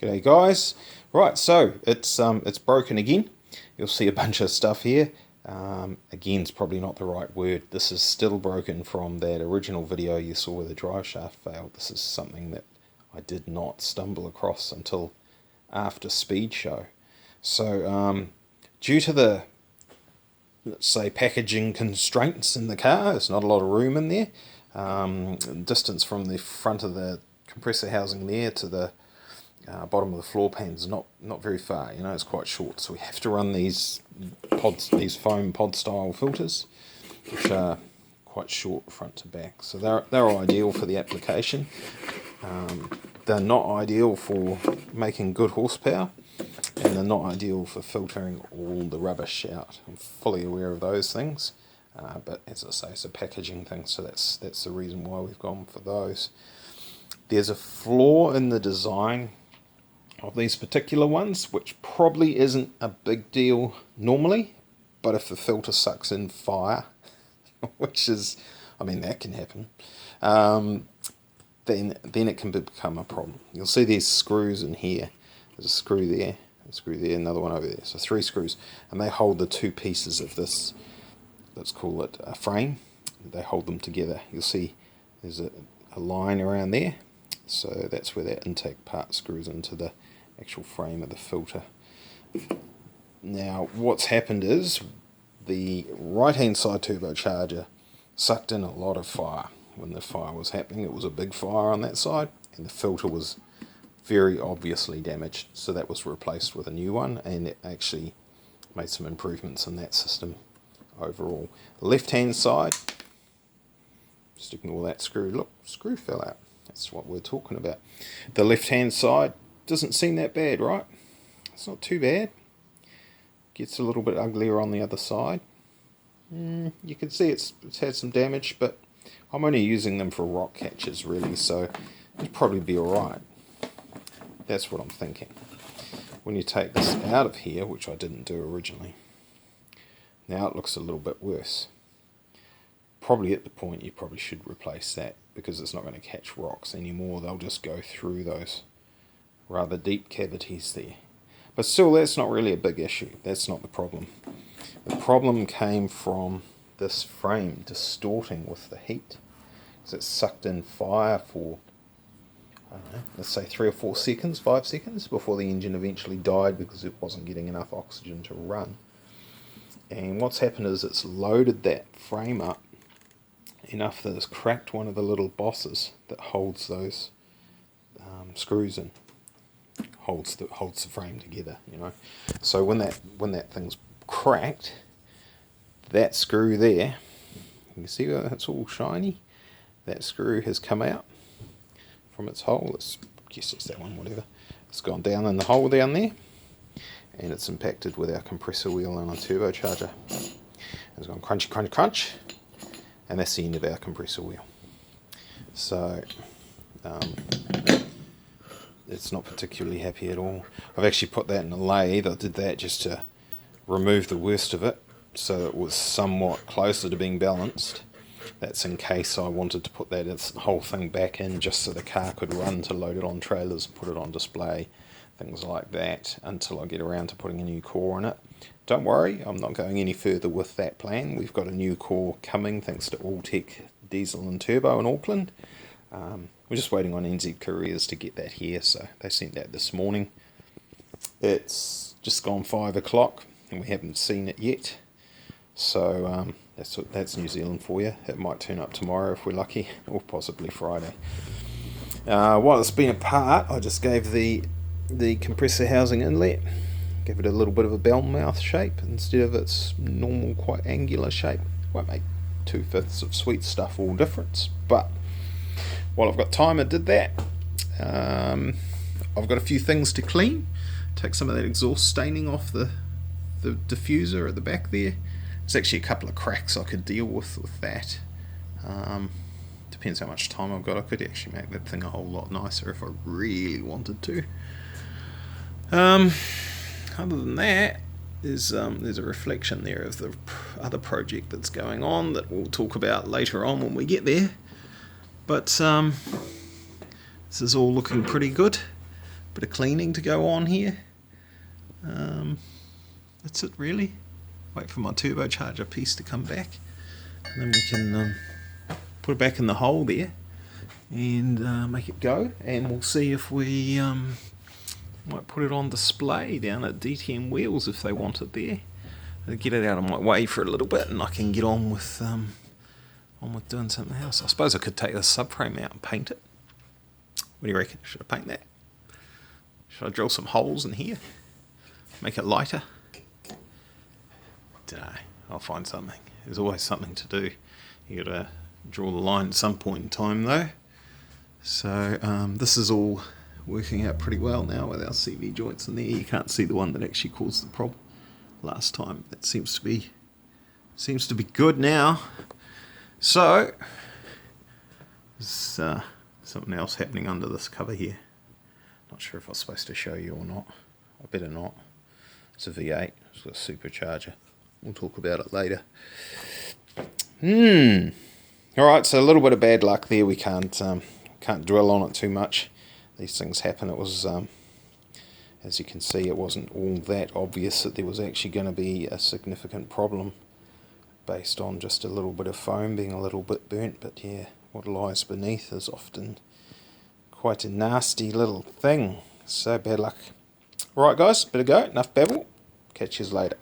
G'day guys. Right, so it's broken again. You'll see a bunch of stuff here. Again's probably not the right word. This is still broken from that original video you saw where the drive shaft failed. This is something that I did not stumble across until after Speed Show. So due to the, let's say, packaging constraints in the car, there's not a lot of room in there. Distance from the front of the compressor housing there to the bottom of the floor pan is not very far. It's quite short. So we have to run these foam pod style filters, which are quite short front to back. So they're ideal for the application. They're not ideal for making good horsepower, and they're not ideal for filtering all the rubbish out. I'm fully aware of those things, but as I say, it's a packaging thing, so that's the reason why we've gone for those. There's a flaw in the design of these particular ones, which probably isn't a big deal normally, but if the filter sucks in fire, which is, that can happen, then it can become a problem. You'll see these screws in here. There's a screw there, another one over there. So 3 screws, and they hold the 2 pieces of this, let's call it a frame. They hold them together. You'll see there's a line around there. So that's where that intake part screws into the actual frame of the filter. Now, what's happened is the right-hand side turbocharger sucked in a lot of fire. When the fire was happening, it was a big fire on that side, and the filter was very obviously damaged. So that was replaced with a new one, and it actually made some improvements in that system overall. The left-hand side, just ignore that screw. Look, screw fell out. That's what we're talking about. The left-hand side doesn't seem that bad, right? It's not too bad. Gets a little bit uglier on the other side. You can see it's had some damage, but I'm only using them for rock catches, really, so it'll probably be alright. That's what I'm thinking. When you take this out of here, which I didn't do originally, now it looks a little bit worse. Probably at the point you probably should replace that, because it's not going to catch rocks anymore. They'll just go through those rather deep cavities there. But still, that's not really a big issue. That's not the problem. The problem came from this frame distorting with the heat, because it sucked in fire for, I don't know, let's say 3 or 4 seconds, 5 seconds, before the engine eventually died because it wasn't getting enough oxygen to run. And what's happened is it's loaded that frame up enough that it's cracked one of the little bosses that holds those screws in, holds the frame together. So when that thing's cracked, that screw there, you can see it's all shiny. That screw has come out from its hole. I guess it's that one, whatever. It's gone down in the hole down there, and it's impacted with our compressor wheel and our turbocharger. It's gone crunchy, crunch, crunch. And that's the end of our compressor wheel. So it's not particularly happy at all. I've actually put that in a lathe. I did that just to remove the worst of it, so it was somewhat closer to being balanced. That's in case I wanted to put that whole thing back in, just so the car could run to load it on trailers and put it on display, things like that, until I get around to putting a new core in it. Don't worry, I'm not going any further with that plan. We've got a new core coming thanks to Alltech Diesel and Turbo in Auckland. We're just waiting on NZ Couriers to get that here, so they sent that this morning. It's just gone 5 o'clock and we haven't seen it yet. So that's New Zealand for you. It might turn up tomorrow if we're lucky, or possibly Friday. While it's been apart, I just gave the compressor housing inlet, give it a little bit of a bell mouth shape instead of its normal quite angular shape. Won't make 2/5 of sweet stuff all difference, but while I've got time I did that. I've got a few things to clean. Take some of that exhaust staining off the diffuser at the back there. There's actually a couple of cracks I could deal with that. Depends how much time I've got. I could actually make that thing a whole lot nicer if I really wanted to. Other than that, there's a reflection there of the other project that's going on that we'll talk about later on when we get there. But this is all looking pretty good. bit of cleaning to go on here. That's it really. Wait for my turbocharger piece to come back, and then we can put it back in the hole there and make it go, and we'll see if we might put it on display down at DTM Wheels if they want it there. I'll get it out of my way for a little bit and I can get on with doing something else. I suppose I could take the subframe out and paint it. What do you reckon? Should I paint that? Should I drill some holes in here? Make it lighter? Dunno. I'll find something. There's always something to do. You gotta draw the line at some point in time though. So this is all working out pretty well now with our CV joints in there. You can't see the one that actually caused the problem last time. That seems to be good now. So there's something else happening under this cover here. Not sure if I was supposed to show you or not. I better not. It's a V8. It's got a supercharger. We'll talk about it later. Alright, so a little bit of bad luck there. We can't dwell on it too much. These things happen. It was, as you can see, it wasn't all that obvious that there was actually going to be a significant problem based on just a little bit of foam being a little bit burnt. But yeah, what lies beneath is often quite a nasty little thing. So bad luck. Alright guys, better go. Enough babble. Catch you later.